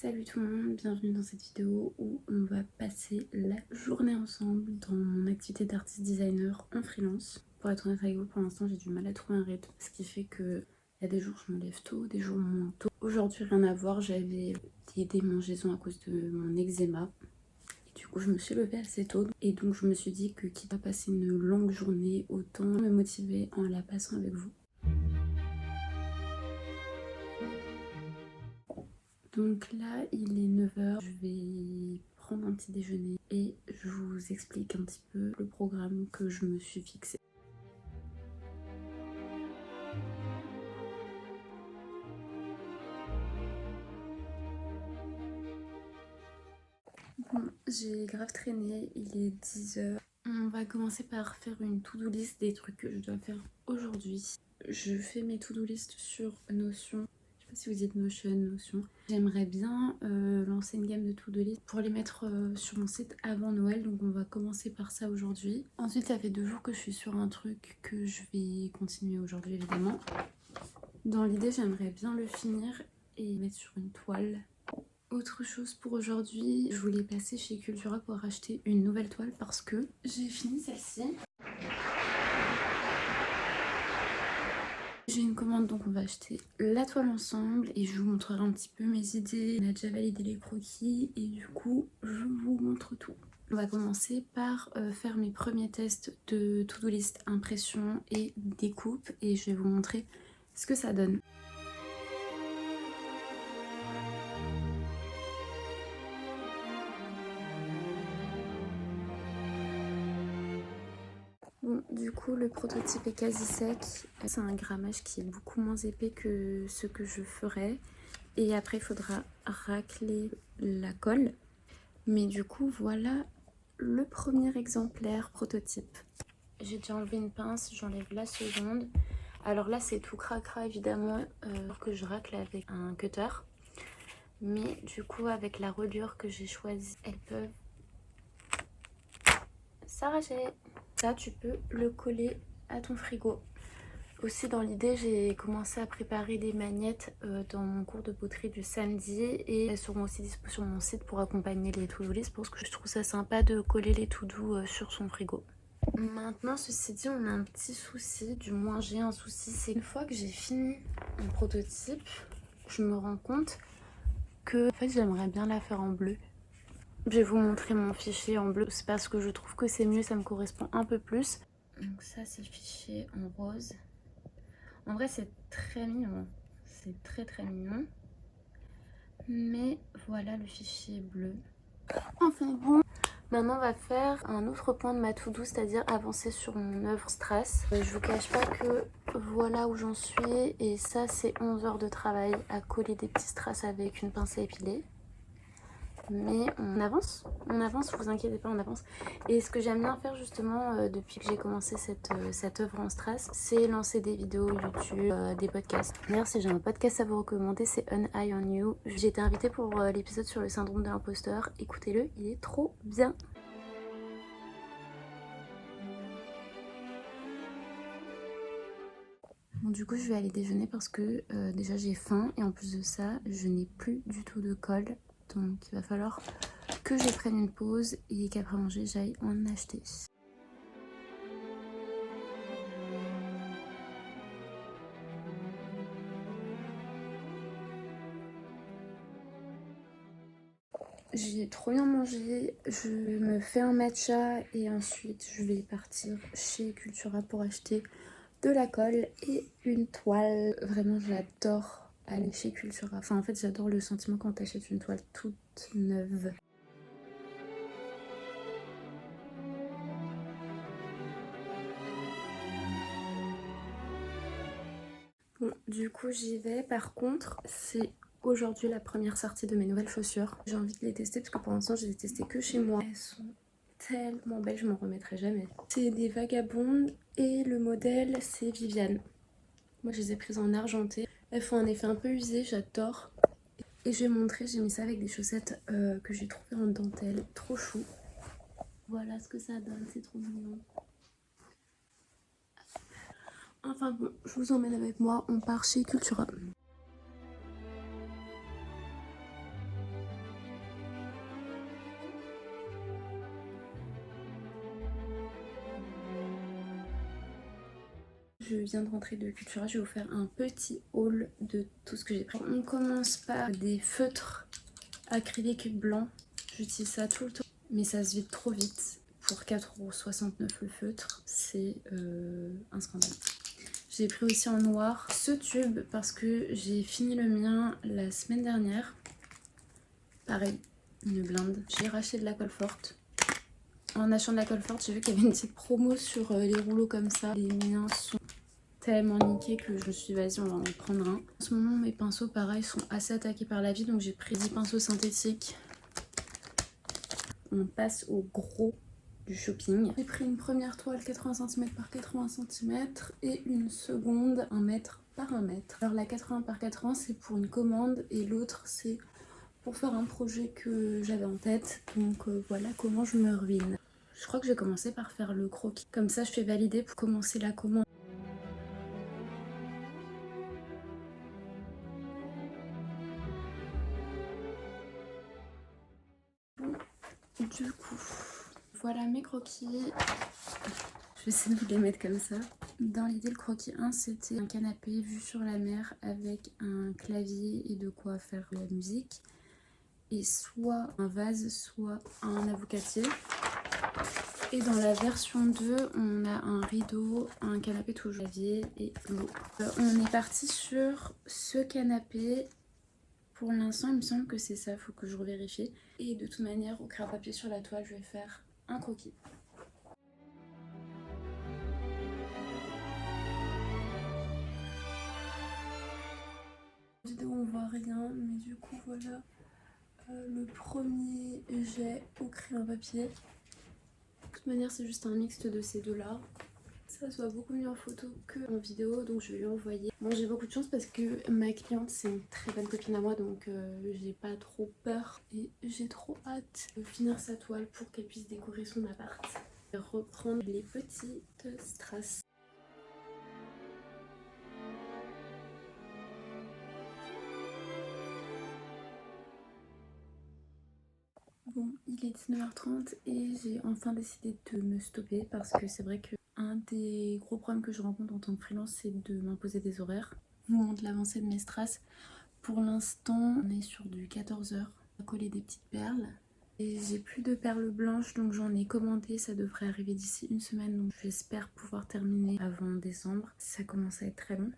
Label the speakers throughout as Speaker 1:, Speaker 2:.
Speaker 1: Salut tout le monde, bienvenue dans cette vidéo où on va passer la journée ensemble dans mon activité d'artiste designer en freelance. Pour être honnête avec vous, pour l'instant j'ai du mal à trouver un rythme, ce qui fait que il y a des jours je me lève tôt, des jours moins tôt. Aujourd'hui rien à voir, j'avais des démangeaisons à cause de mon eczéma. Et du coup je me suis levée assez tôt et donc je me suis dit que quitte à passer une longue journée, autant me motiver en la passant avec vous. Donc là, il est 9h, je vais prendre un petit déjeuner et je vous explique un petit peu le programme que je me suis fixé. Bon, j'ai grave traîné, il est 10h. On va commencer par faire une to-do list des trucs que je dois faire aujourd'hui. Je fais mes to-do list sur Notion. Je sais pas si vous dites Notion. J'aimerais bien lancer une gamme de to-do list pour les mettre sur mon site avant Noël. Donc on va commencer par ça aujourd'hui. Ensuite, ça fait 2 jours que je suis sur un truc que je vais continuer aujourd'hui évidemment. Dans l'idée, j'aimerais bien le finir et mettre sur une toile. Autre chose pour aujourd'hui, je voulais passer chez Cultura pour acheter une nouvelle toile parce que j'ai fini celle-ci. J'ai une commande, donc on va acheter la toile ensemble et je vous montrerai un petit peu mes idées. On a déjà validé les croquis et du coup je vous montre tout. On va commencer par faire mes premiers tests de to-do list impression et découpe et je vais vous montrer ce que ça donne. Bon, du coup, le prototype est quasi sec. C'est un grammage qui est beaucoup moins épais que ce que je ferais. Et après, il faudra racler la colle. Mais du coup, voilà le premier exemplaire prototype. J'ai déjà enlevé une pince, j'enlève la seconde. Alors là, c'est tout cracra évidemment pour que je racle avec un cutter. Mais du coup, avec la reliure que j'ai choisie, elles peuvent s'arracher. Ça, tu peux le coller à ton frigo. Aussi, dans l'idée, j'ai commencé à préparer des magnettes dans mon cours de poterie du samedi et elles seront aussi dispo sur mon site pour accompagner les to-do list parce que je trouve ça sympa de coller les to-do sur son frigo. Maintenant, ceci dit, on a un petit souci, du moins j'ai un souci, c'est une fois que j'ai fini un prototype, je me rends compte que en fait j'aimerais bien la faire en bleu. Je vais vous montrer mon fichier en bleu, c'est parce que je trouve que c'est mieux, ça me correspond un peu plus. Donc ça c'est le fichier en rose. En vrai c'est très mignon, c'est très mignon. Mais voilà le fichier bleu. Enfin bon, maintenant on va faire un autre point de ma to-do, c'est-à-dire avancer sur mon œuvre strass. Je vous cache pas que voilà où j'en suis et ça c'est 11 heures de travail à coller des petits strass avec une pince à épiler. Mais on avance, vous inquiétez pas, on avance. Et ce que j'aime bien faire justement depuis que j'ai commencé cette œuvre en strass, c'est lancer des vidéos YouTube, des podcasts. D'ailleurs si j'ai un podcast à vous recommander, c'est An Eye on You. J'ai été invitée pour l'épisode sur le syndrome de l'imposteur, écoutez-le, il est trop bien. Bon, du coup je vais aller déjeuner parce que déjà j'ai faim et en plus de ça je n'ai plus du tout de colle, donc il va falloir que je prenne une pause et qu'après manger j'aille en acheter. J'ai trop bien mangé, je me fais un matcha et ensuite je vais partir chez Cultura pour acheter de la colle et une toile. Vraiment j'adore aller chez Cultura, enfin en fait j'adore le sentiment quand t'achètes une toile toute neuve. Bon, du coup j'y vais, par contre c'est aujourd'hui la première sortie de mes nouvelles chaussures. J'ai envie de les tester parce que pour l'instant je les ai testées que chez moi. Elles sont tellement belles, je m'en remettrai jamais. C'est des vagabondes et le modèle c'est Viviane. Moi je les ai prises en argenté. Elles font un effet un peu usé, j'adore. Et je vais montrer, j'ai mis ça avec des chaussettes que j'ai trouvées en dentelle, trop chou. Voilà ce que ça donne, c'est trop mignon. Enfin bon, je vous emmène avec moi, on part chez Cultura. je viens de rentrer de Cultura, je vais vous faire un petit haul de tout ce que j'ai pris. On commence par des feutres acryliques blancs. J'utilise ça tout le temps, mais ça se vide trop vite. Pour 4,69 € le feutre, c'est un scandale. J'ai pris aussi en noir ce tube parce que j'ai fini le mien la semaine dernière. Pareil, une blinde. J'ai racheté de la colle forte. En achetant de la colle forte, j'ai vu qu'il y avait une petite promo sur les rouleaux comme ça. Les miens sont tellement niqués que je me suis dit vas-y, on va en prendre un. En ce moment, mes pinceaux, pareil, sont assez attaqués par la vie, donc j'ai pris 10 pinceaux synthétiques. On passe au gros du shopping. J'ai pris une première toile 80 cm par 80 cm et une seconde 1 mètre par 1 mètre. Alors la 80 par 80 c'est pour une commande et l'autre c'est pour faire un projet que j'avais en tête. Donc voilà comment je me ruine. Je crois que je vais commencer par faire le croquis. Comme ça je fais valider pour commencer la commande. Du coup, voilà mes croquis. Je vais essayer de vous les mettre comme ça. Dans l'idée, le croquis 1, c'était un canapé vue sur la mer avec un clavier et de quoi faire de la musique. Et soit un vase, soit un avocatier. Et dans la version 2, on a un rideau, un canapé toujours clavier et l'eau. On est parti sur ce canapé. Pour l'instant, il me semble que c'est ça, il faut que je revérifie. Et de toute manière, au crayon papier sur la toile, je vais faire un croquis. Vidéo on voit rien, mais du coup voilà le premier jet au crayon papier. De toute manière c'est juste un mixte de ces deux là. Ça se voit beaucoup mieux en photo que en vidéo, donc je vais lui envoyer. Bon, j'ai beaucoup de chance parce que ma cliente c'est une très bonne copine à moi, donc j'ai pas trop peur et j'ai trop hâte de finir sa toile pour qu'elle puisse décorer son appart. Je vais reprendre les petites strass. Bon, il est 19h30 et j'ai enfin décidé de me stopper parce que c'est vrai que un des gros problèmes que je rencontre en tant que freelance, c'est de m'imposer des horaires. Au moment de l'avancée de mes strass, pour l'instant, on est sur du 14h. On va coller des petites perles. Et j'ai plus de perles blanches, donc j'en ai commandé. Ça devrait arriver d'ici une semaine, donc j'espère pouvoir terminer avant décembre. Ça commence à être très long.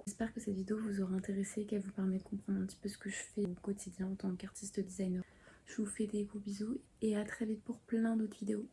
Speaker 1: J'espère que cette vidéo vous aura intéressé et qu'elle vous permet de comprendre un petit peu ce que je fais au quotidien en tant qu'artiste designer. Je vous fais des gros bisous et à très vite pour plein d'autres vidéos.